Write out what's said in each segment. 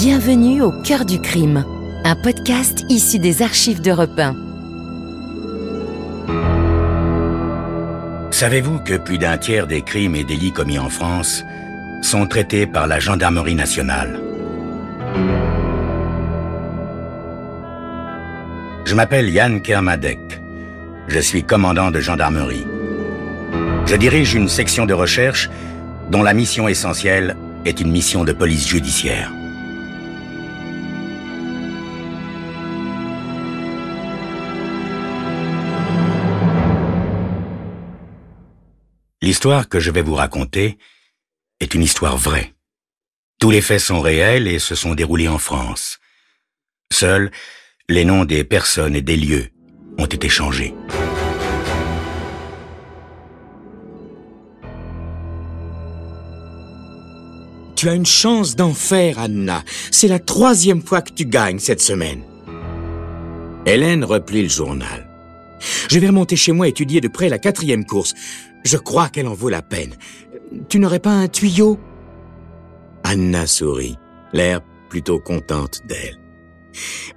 Bienvenue au cœur du crime, un podcast issu des archives d'Europe 1. Savez-vous que plus d'un tiers des crimes et délits commis en France sont traités par la gendarmerie nationale? Je m'appelle Yann Kermadec. Je suis commandant de gendarmerie. Je dirige une section de recherche dont la mission essentielle est une mission de police judiciaire. L'histoire que je vais vous raconter est une histoire vraie. Tous les faits sont réels et se sont déroulés en France. Seuls, les noms des personnes et des lieux ont été changés. Tu as une chance d'enfer, Anna. C'est la 3e fois que tu gagnes cette semaine. Hélène replie le journal. Je vais remonter chez moi étudier de près la 4e course. Je crois qu'elle en vaut la peine. Tu n'aurais pas un tuyau? Anna sourit, l'air plutôt contente d'elle.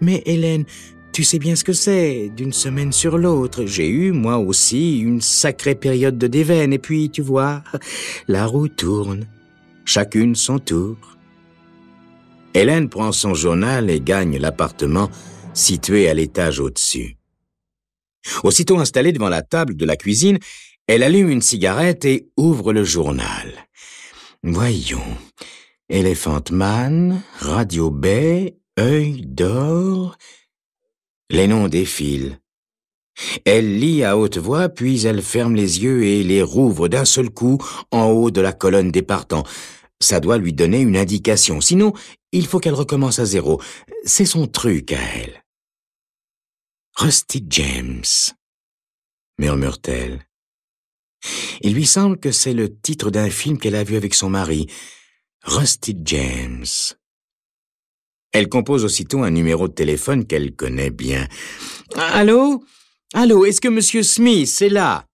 Mais Hélène, tu sais bien ce que c'est, d'une semaine sur l'autre. J'ai eu, moi aussi, une sacrée période de déveine. Et puis, tu vois, la roue tourne. Chacune son tour. Hélène prend son journal et gagne l'appartement situé à l'étage au-dessus. Aussitôt installée devant la table de la cuisine, elle allume une cigarette et ouvre le journal. Voyons. Elephant Man, Radio Bay, Œil d'Or. Les noms défilent. Elle lit à haute voix, puis elle ferme les yeux et les rouvre d'un seul coup en haut de la colonne des partants. Ça doit lui donner une indication. Sinon, il faut qu'elle recommence à zéro. C'est son truc à elle. Rusty James, murmure-t-elle. Il lui semble que c'est le titre d'un film qu'elle a vu avec son mari, Rusty James. Elle compose aussitôt un numéro de téléphone qu'elle connaît bien. « Allô? Allô, est-ce que Monsieur Smith est là? »«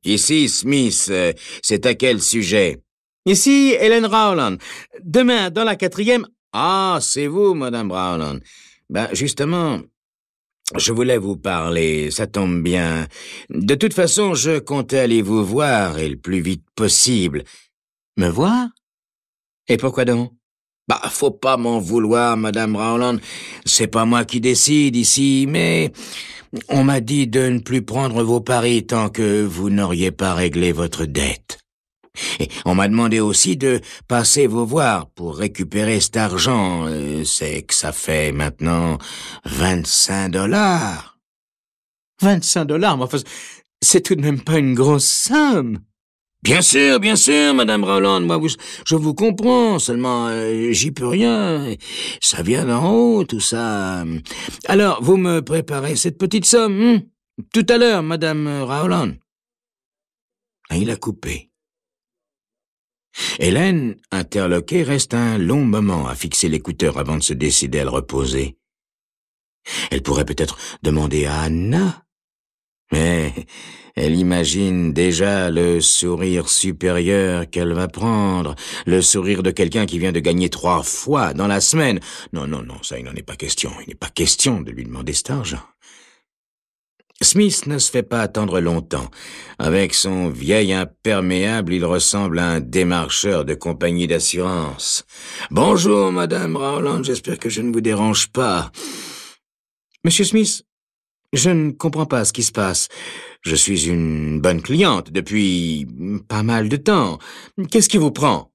Ici, Smith, c'est à quel sujet? »« Ici, Hélène Rowland. Demain, dans la 4e... »« Ah, c'est vous, Madame Rowland. Ben, justement... Je voulais vous parler, ça tombe bien. De toute façon, je comptais aller vous voir, et le plus vite possible. Me voir? Et pourquoi donc? Bah, faut pas m'en vouloir, Madame Rowland. C'est pas moi qui décide ici, mais on m'a dit de ne plus prendre vos paris tant que vous n'auriez pas réglé votre dette. Et on m'a demandé aussi de passer vous voir pour récupérer cet argent. C'est que ça fait maintenant 25 $. 25 $, mais enfin, c'est tout de même pas une grosse somme. Bien sûr, Madame Rowland, moi, je vous comprends, seulement j'y peux rien. Ça vient d'en haut, tout ça. Alors, vous me préparez cette petite somme, tout à l'heure, Madame Rowland. Et il a coupé. Hélène, interloquée, reste un long moment à fixer l'écouteur avant de se décider à le reposer. Elle pourrait peut-être demander à Anna, mais elle imagine déjà le sourire supérieur qu'elle va prendre, le sourire de quelqu'un qui vient de gagner 3 fois dans la semaine. Non, ça, il n'en est pas question. Il n'est pas question de lui demander cet argent. Smith ne se fait pas attendre longtemps. Avec son vieil imperméable, il ressemble à un démarcheur de compagnie d'assurance. « Bonjour, Madame Rowland, j'espère que je ne vous dérange pas. »« Monsieur Smith, je ne comprends pas ce qui se passe. Je suis une bonne cliente depuis pas mal de temps. Qu'est-ce qui vous prend? »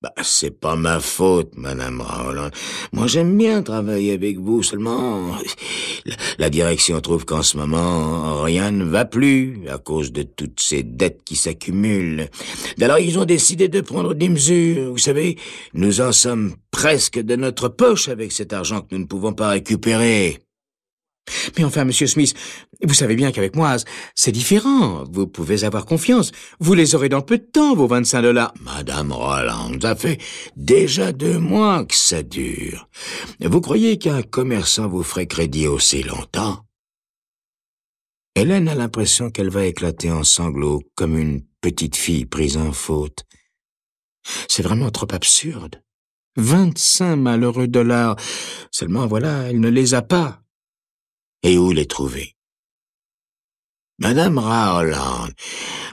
Bah, c'est pas ma faute, Madame Rowland. Moi, j'aime bien travailler avec vous, seulement... La direction trouve qu'en ce moment, rien ne va plus, à cause de toutes ces dettes qui s'accumulent. Alors, ils ont décidé de prendre des mesures. Vous savez, nous en sommes presque de notre poche avec cet argent que nous ne pouvons pas récupérer. Mais enfin, Monsieur Smith, vous savez bien qu'avec moi, c'est différent. Vous pouvez avoir confiance. Vous les aurez dans peu de temps, vos 25 $. Madame Rowland, ça fait déjà 2 mois que ça dure. Vous croyez qu'un commerçant vous ferait crédit aussi longtemps? Hélène a l'impression qu'elle va éclater en sanglots comme une petite fille prise en faute. C'est vraiment trop absurde. 25 malheureux dollars. Seulement, voilà, elle ne les a pas. Et où les trouver? Madame Rowland,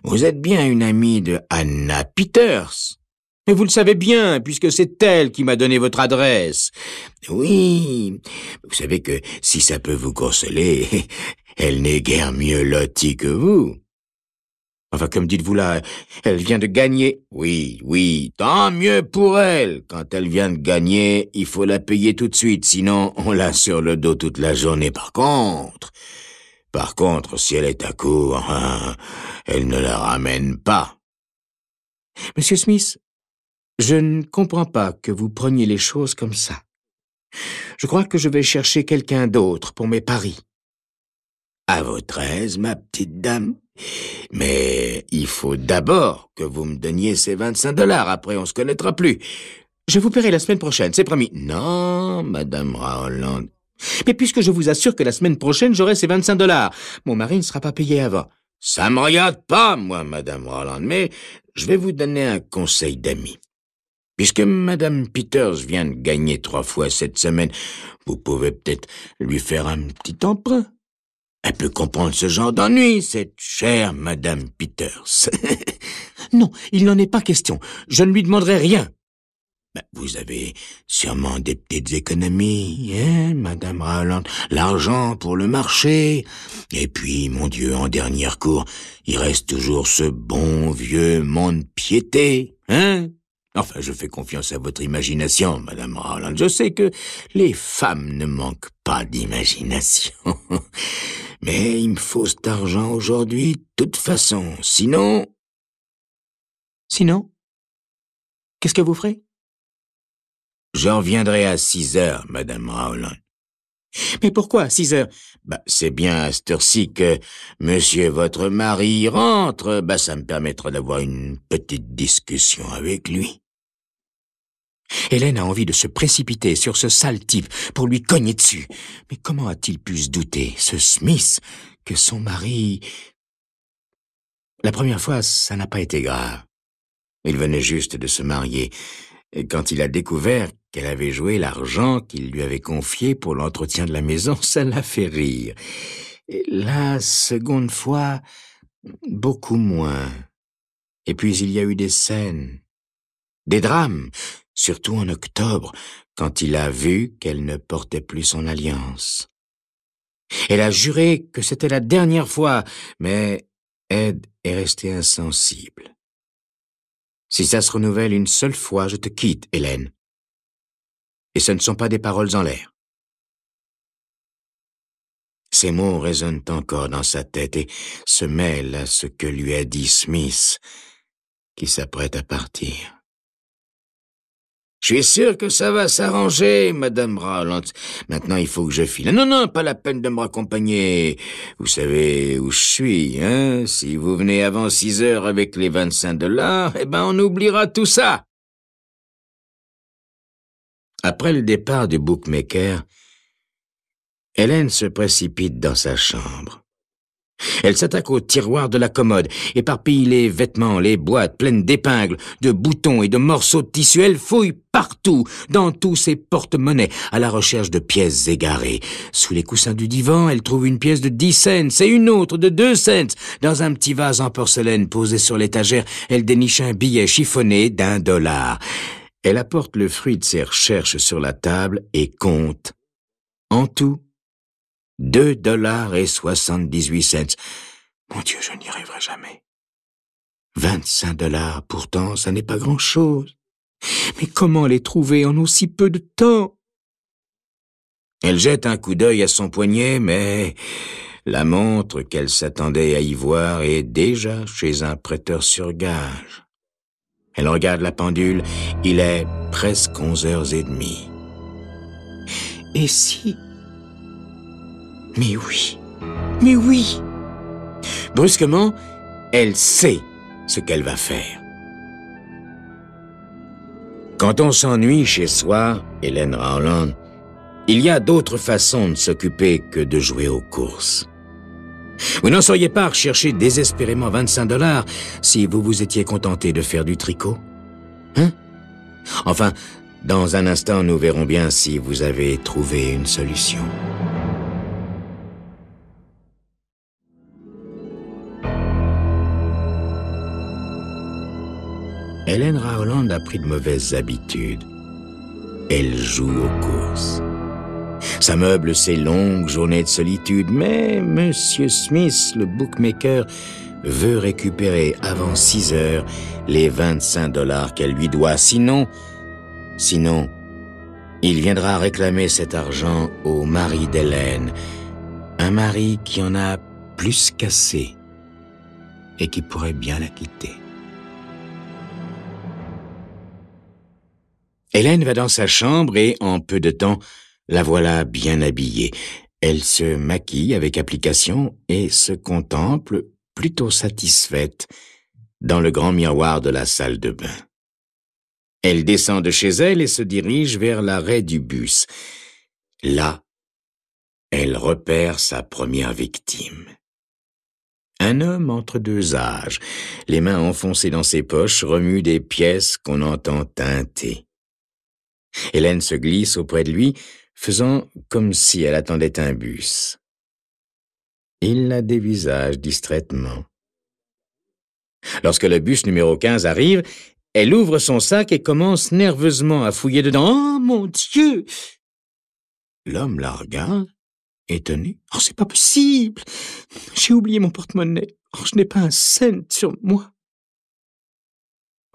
vous êtes bien une amie de Anna Peters. Et vous le savez bien, puisque c'est elle qui m'a donné votre adresse. Oui, vous savez que si ça peut vous consoler, elle n'est guère mieux lotie que vous. Enfin, comme dites-vous là, elle vient de gagner. Oui, tant mieux pour elle. Quand elle vient de gagner, il faut la payer tout de suite, sinon on l'a sur le dos toute la journée. Par contre, si elle est à court, elle ne la ramène pas. Monsieur Smith, je ne comprends pas que vous preniez les choses comme ça. Je crois que je vais chercher quelqu'un d'autre pour mes paris. À votre aise, ma petite dame. Mais il faut d'abord que vous me donniez ces 25 dollars. Après, on se connaîtra plus. Je vous paierai la semaine prochaine, c'est promis. Non, Madame Rowland. Mais puisque je vous assure que la semaine prochaine, j'aurai ces 25 dollars, mon mari ne sera pas payé avant. Ça me regarde pas, moi, Madame Rowland, mais je vais vous donner un conseil d'ami. Puisque Madame Peters vient de gagner 3 fois cette semaine, vous pouvez peut-être lui faire un petit emprunt. Elle peut comprendre ce genre d'ennui, cette chère Madame Peters. Non, il n'en est pas question. Je ne lui demanderai rien. Vous avez sûrement des petites économies, hein, Madame Rowland? L'argent pour le marché. Et puis, mon Dieu, en dernier recours, il reste toujours ce bon vieux mont-de-piété, hein? Enfin, je fais confiance à votre imagination, Madame Rowland. Je sais que les femmes ne manquent pas d'imagination. Mais il me faut cet argent aujourd'hui, de toute façon. Sinon... Sinon? Qu'est-ce que vous ferez? Je reviendrai à 6 heures, Madame Rowland. Mais pourquoi 6 heures? C'est bien à cette heure-ci que monsieur votre mari rentre. Ça me permettra d'avoir une petite discussion avec lui. Hélène a envie de se précipiter sur ce sale type pour lui cogner dessus. Mais comment a-t-il pu se douter, ce Smith, que son mari... La première fois, ça n'a pas été grave. Il venait juste de se marier. Et quand il a découvert qu'elle avait joué l'argent qu'il lui avait confié pour l'entretien de la maison, ça l'a fait rire. Et la seconde fois, beaucoup moins. Et puis il y a eu des scènes, des drames, surtout en octobre, quand il a vu qu'elle ne portait plus son alliance. Elle a juré que c'était la dernière fois, mais Ed est resté insensible. Si ça se renouvelle une seule fois, je te quitte, Hélène. Et ce ne sont pas des paroles en l'air. Ces mots résonnent encore dans sa tête et se mêlent à ce que lui a dit Smith, qui s'apprête à partir. Je suis sûr que ça va s'arranger, Madame Rowland. Maintenant, il faut que je file. Non, pas la peine de me raccompagner. Vous savez où je suis, hein? Si vous venez avant 6 heures avec les 25 dollars, on oubliera tout ça. Après le départ du bookmaker, Hélène se précipite dans sa chambre. Elle s'attaque au tiroir de la commode, éparpille les vêtements, les boîtes pleines d'épingles, de boutons et de morceaux de tissu. Elle fouille partout, dans tous ses porte-monnaies, à la recherche de pièces égarées. Sous les coussins du divan, elle trouve une pièce de 10 cents et une autre de 2 cents. Dans un petit vase en porcelaine posé sur l'étagère, elle déniche un billet chiffonné d'$1. Elle apporte le fruit de ses recherches sur la table et compte. En tout, $2.78. Mon Dieu, je n'y arriverai jamais. 25 $, pourtant, ça n'est pas grand-chose. Mais comment les trouver en aussi peu de temps? Elle jette un coup d'œil à son poignet, mais la montre qu'elle s'attendait à y voir est déjà chez un prêteur sur gage. Elle regarde la pendule, il est presque 11h30. Et si... Mais oui. Brusquement, elle sait ce qu'elle va faire. Quand on s'ennuie chez soi, Hélène Rowland, il y a d'autres façons de s'occuper que de jouer aux courses. Vous n'en seriez pas à rechercher désespérément 25 $ si vous vous étiez contenté de faire du tricot? Hein? Enfin, Dans un instant, nous verrons bien si vous avez trouvé une solution. Hélène Rowland a pris de mauvaises habitudes. Elle joue aux courses. Ça meuble ses longues journées de solitude, mais Monsieur Smith, le bookmaker, veut récupérer avant 6 heures les 25 $ qu'elle lui doit. Sinon, il viendra réclamer cet argent au mari d'Hélène, un mari qui en a plus qu'assez et qui pourrait bien la quitter. Hélène va dans sa chambre et, en peu de temps, la voilà bien habillée. Elle se maquille avec application et se contemple, plutôt satisfaite, dans le grand miroir de la salle de bain. Elle descend de chez elle et se dirige vers l'arrêt du bus. Là, elle repère sa première victime. Un homme entre 2 âges, les mains enfoncées dans ses poches, remue des pièces qu'on entend tinter. Hélène se glisse auprès de lui, faisant comme si elle attendait un bus. Il la dévisage distraitement. Lorsque le bus numéro 15 arrive, elle ouvre son sac et commence nerveusement à fouiller dedans. « Oh, mon Dieu !» L'homme la regarde, étonné. « Oh, c'est pas possible! J'ai oublié mon porte-monnaie. Oh, je n'ai pas un cent sur moi. »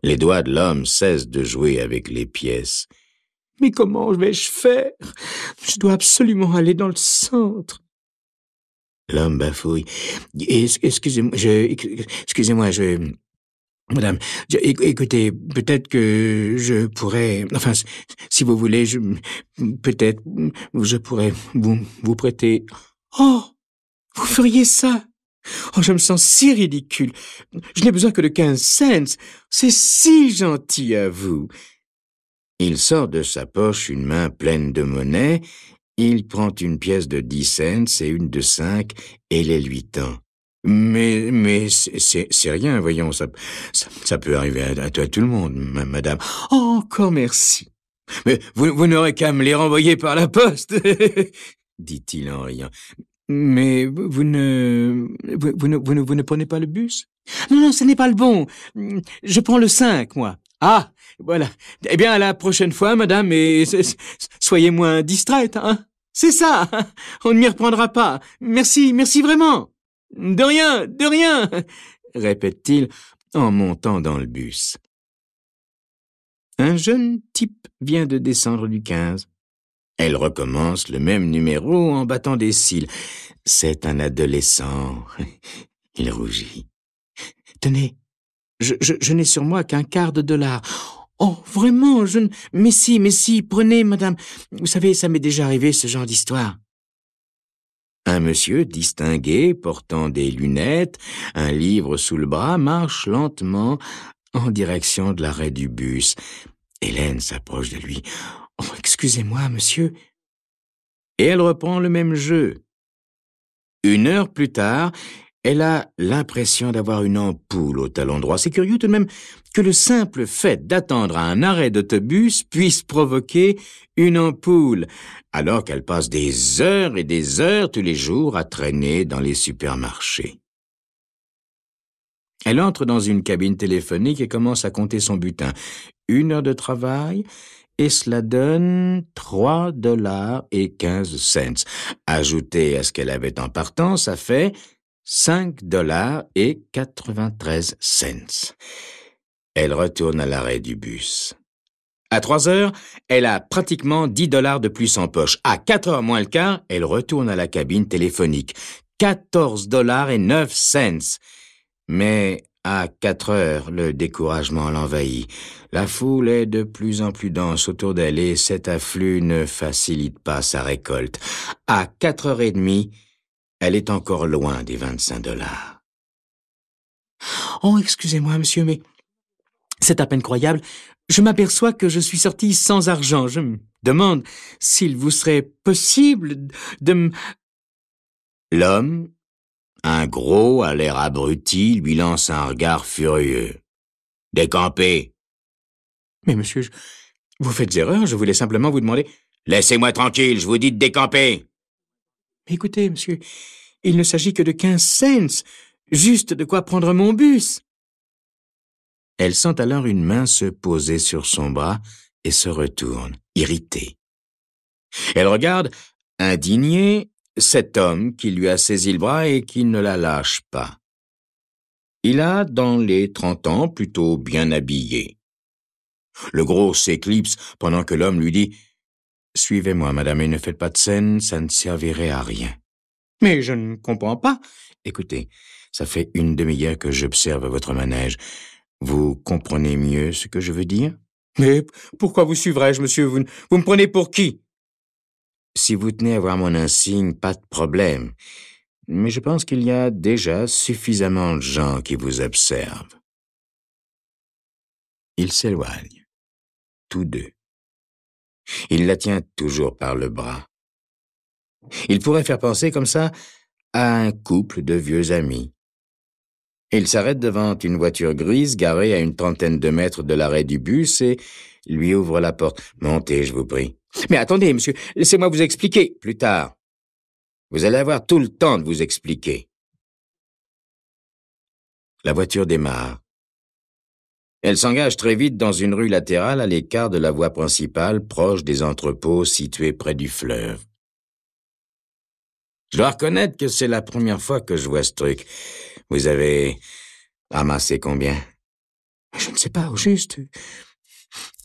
Les doigts de l'homme cessent de jouer avec les pièces. « Mais comment vais-je faire? Je dois absolument aller dans le centre. » L'homme bafouille. « Excusez-moi, Madame, écoutez, peut-être que je pourrais... Enfin, si vous voulez, peut-être je pourrais vous prêter... » « Oh, vous feriez ça? Oh, je me sens si ridicule. Je n'ai besoin que de 15 cents. C'est si gentil à vous. » Il sort de sa poche une main pleine de monnaie, il prend une pièce de 10 cents et une de 5 et les lui tend. « Mais c'est rien, voyons, ça peut arriver à tout le monde, madame. »« Oh, encore merci. Mais vous n'aurez qu'à me les renvoyer par la poste, » dit-il en riant. « Mais vous ne prenez pas le bus? »« Non, ce n'est pas le bon. Je prends le 5, moi. »« Ah, voilà. Eh bien, à la prochaine fois, madame, et soyez moins distraite, hein. C'est ça. On ne m'y reprendra pas. Merci vraiment. De rien, répète-t-il en montant dans le bus. Un jeune type vient de descendre du 15. Elle recommence le même numéro en battant des cils. C'est un adolescent. Il rougit. « Tenez, je n'ai sur moi qu'un quart de $. Oh, vraiment, Mais si, prenez, madame. Vous savez, ça m'est déjà arrivé, ce genre d'histoire. » Un monsieur distingué, portant des lunettes, un livre sous le bras, marche lentement en direction de l'arrêt du bus. Hélène s'approche de lui. « Oh, excusez-moi, monsieur. » Et elle reprend le même jeu. 1 heure plus tard, elle a l'impression d'avoir une ampoule au talon droit. C'est curieux tout de même que le simple fait d'attendre à un arrêt d'autobus puisse provoquer une ampoule, alors qu'elle passe des heures et des heures tous les jours à traîner dans les supermarchés. Elle entre dans une cabine téléphonique et commence à compter son butin. 1 heure de travail, et cela donne 3,15 $. Ajouté à ce qu'elle avait en partant, ça fait 5,93 $. Elle retourne à l'arrêt du bus. À 3 heures, elle a pratiquement 10 $ de plus en poche. À 4 heures moins le quart, elle retourne à la cabine téléphonique. 14,09 $. Mais à 4 heures, le découragement l'envahit. La foule est de plus en plus dense autour d'elle et cet afflux ne facilite pas sa récolte. À 4h30, elle est encore loin des 25 $. « Oh, excusez-moi, monsieur, mais c'est à peine croyable. Je m'aperçois que je suis sortie sans argent. Je me demande s'il vous serait possible de me... » L'homme, un gros à l'air abruti, lui lance un regard furieux. « Décampez !»« Mais monsieur, Vous faites erreur, je voulais simplement vous demander... Laissez-moi tranquille, je vous dis de décamper. Mais écoutez, monsieur, il ne s'agit que de 15 cents, juste de quoi prendre mon bus. Elle sent alors une main se poser sur son bras et se retourne, irritée. Elle regarde, indignée, cet homme qui lui a saisi le bras et qui ne la lâche pas. Il a, dans les 30 ans, plutôt bien habillé. Le gros s'éclipse pendant que l'homme lui dit « Suivez-moi, madame, et ne faites pas de scène, ça ne servirait à rien. » « Mais je ne comprends pas. » « Écoutez, ça fait une demi-heure que j'observe votre manège. Vous comprenez mieux ce que je veux dire? »« Mais pourquoi vous suivrais-je, monsieur? Vous me prenez pour qui? » « Si vous tenez à voir mon insigne, pas de problème. Mais je pense qu'il y a déjà suffisamment de gens qui vous observent. » Ils s'éloignent, tous deux. Il la tient toujours par le bras. Il pourrait faire penser comme ça à un couple de vieux amis. Il s'arrête devant une voiture grise garée à une 30aine de mètres de l'arrêt du bus et lui ouvre la porte. « Montez, je vous prie. »« Mais attendez, monsieur, laissez-moi vous expliquer plus tard. Vous allez avoir tout le temps de vous expliquer. » La voiture démarre. Elle s'engage très vite dans une rue latérale à l'écart de la voie principale, proche des entrepôts situés près du fleuve. Je dois reconnaître que c'est la première fois que je vois ce truc. Vous avez ramassé combien? Je ne sais pas, au juste.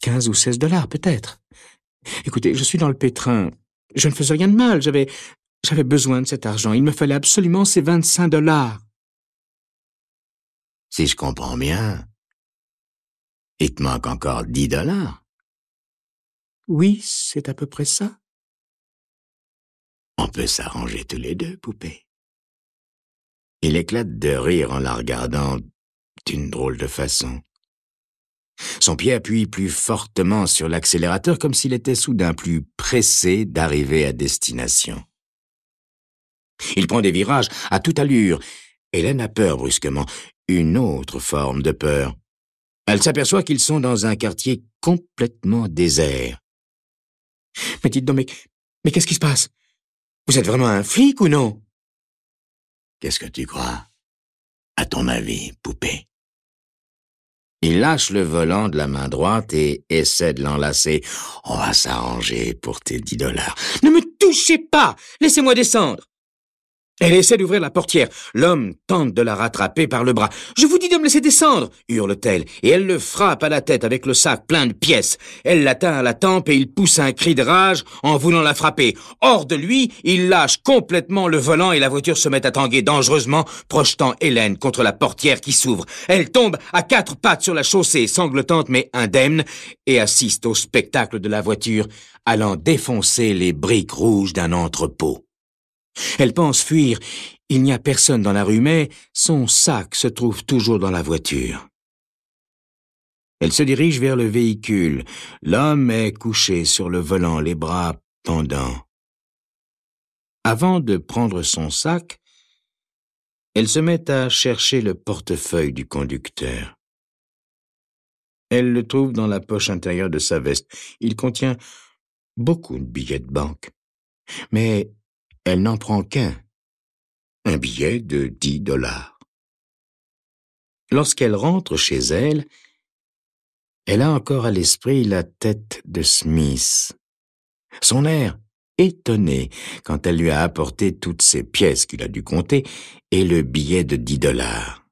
15 ou 16 dollars, peut-être. Écoutez, je suis dans le pétrin. Je ne faisais rien de mal. J'avais besoin de cet argent. Il me fallait absolument ces 25 dollars. Si je comprends bien, il te manque encore 10 dollars. Oui, c'est à peu près ça. On peut s'arranger tous les deux, poupée. Il éclate de rire en la regardant d'une drôle de façon. Son pied appuie plus fortement sur l'accélérateur comme s'il était soudain plus pressé d'arriver à destination. Il prend des virages à toute allure. Hélène a peur brusquement, une autre forme de peur. Elle s'aperçoit qu'ils sont dans un quartier complètement désert. « Mais dites donc, mais qu'est-ce qui se passe? Vous êtes vraiment un flic ou non? » « Qu'est-ce que tu crois? À ton avis, poupée? » Il lâche le volant de la main droite et essaie de l'enlacer. « On va s'arranger pour tes 10 dollars. »« Ne me touchez pas! Laissez-moi descendre !» Elle essaie d'ouvrir la portière. L'homme tente de la rattraper par le bras. « Je vous dis de me laisser descendre !» hurle-t-elle, et elle le frappe à la tête avec le sac plein de pièces. Elle l'atteint à la tempe et il pousse un cri de rage en voulant la frapper. Hors de lui, il lâche complètement le volant et la voiture se met à tanguer dangereusement, projetant Hélène contre la portière qui s'ouvre. Elle tombe à 4 pattes sur la chaussée, sanglotante mais indemne, et assiste au spectacle de la voiture allant défoncer les briques rouges d'un entrepôt. Elle pense fuir. Il n'y a personne dans la rue, mais son sac se trouve toujours dans la voiture. Elle se dirige vers le véhicule. L'homme est couché sur le volant, les bras pendants. Avant de prendre son sac, elle se met à chercher le portefeuille du conducteur. Elle le trouve dans la poche intérieure de sa veste. Il contient beaucoup de billets de banque. Mais elle n'en prend qu'un, un billet de 10 dollars. Lorsqu'elle rentre chez elle, elle a encore à l'esprit la tête de Smith. Son air étonné quand elle lui a apporté toutes ces pièces qu'il a dû compter et le billet de 10 dollars.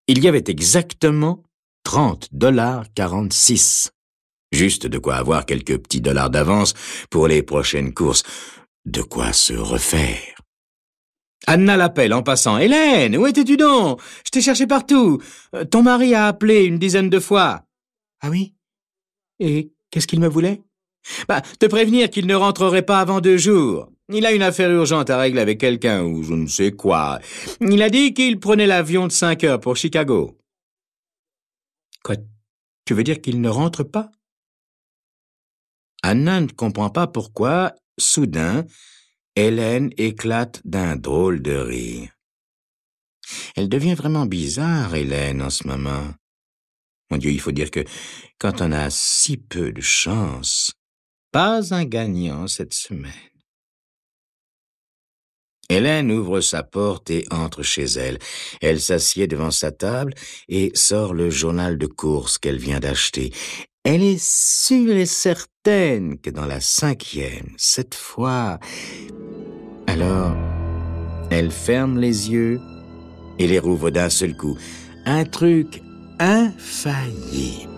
Il y avait exactement 30 dollars 46. Juste de quoi avoir quelques petits dollars d'avance pour les prochaines courses. De quoi se refaire. Anna l'appelle en passant. « Hélène, où étais-tu donc? Je t'ai cherché partout. Ton mari a appelé une dizaine de fois. »« Ah oui? Et qu'est-ce qu'il me voulait? »« Te prévenir qu'il ne rentrerait pas avant 2 jours. Il a une affaire urgente à régler avec quelqu'un ou je ne sais quoi. Il a dit qu'il prenait l'avion de 5 heures pour Chicago. »« Quoi? Tu veux dire qu'il ne rentre pas? » Anna ne comprend pas pourquoi, soudain, Hélène éclate d'un drôle de rire. Elle devient vraiment bizarre, Hélène, en ce moment. Mon Dieu, il faut dire que quand on a si peu de chance, pas un gagnant cette semaine. Hélène ouvre sa porte et entre chez elle. Elle s'assied devant sa table et sort le journal de course qu'elle vient d'acheter. Elle est sûre et certaine que dans la 5e, cette fois... Alors, elle ferme les yeux et les rouvre d'un seul coup. Un truc infaillible.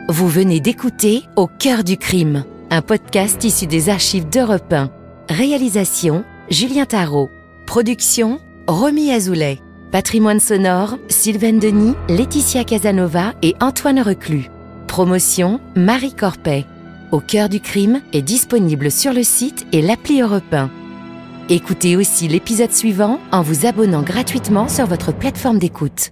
Vous venez d'écouter Au cœur du crime, un podcast issu des archives d'Europe 1. Réalisation, Julien Tarot. Production, Romy Azoulay. Patrimoine sonore, Sylvaine Denis, Laetitia Casanova et Antoine Reclus. Promotion, Marie Corpet. Au cœur du crime est disponible sur le site et l'appli Europe 1. Écoutez aussi l'épisode suivant en vous abonnant gratuitement sur votre plateforme d'écoute.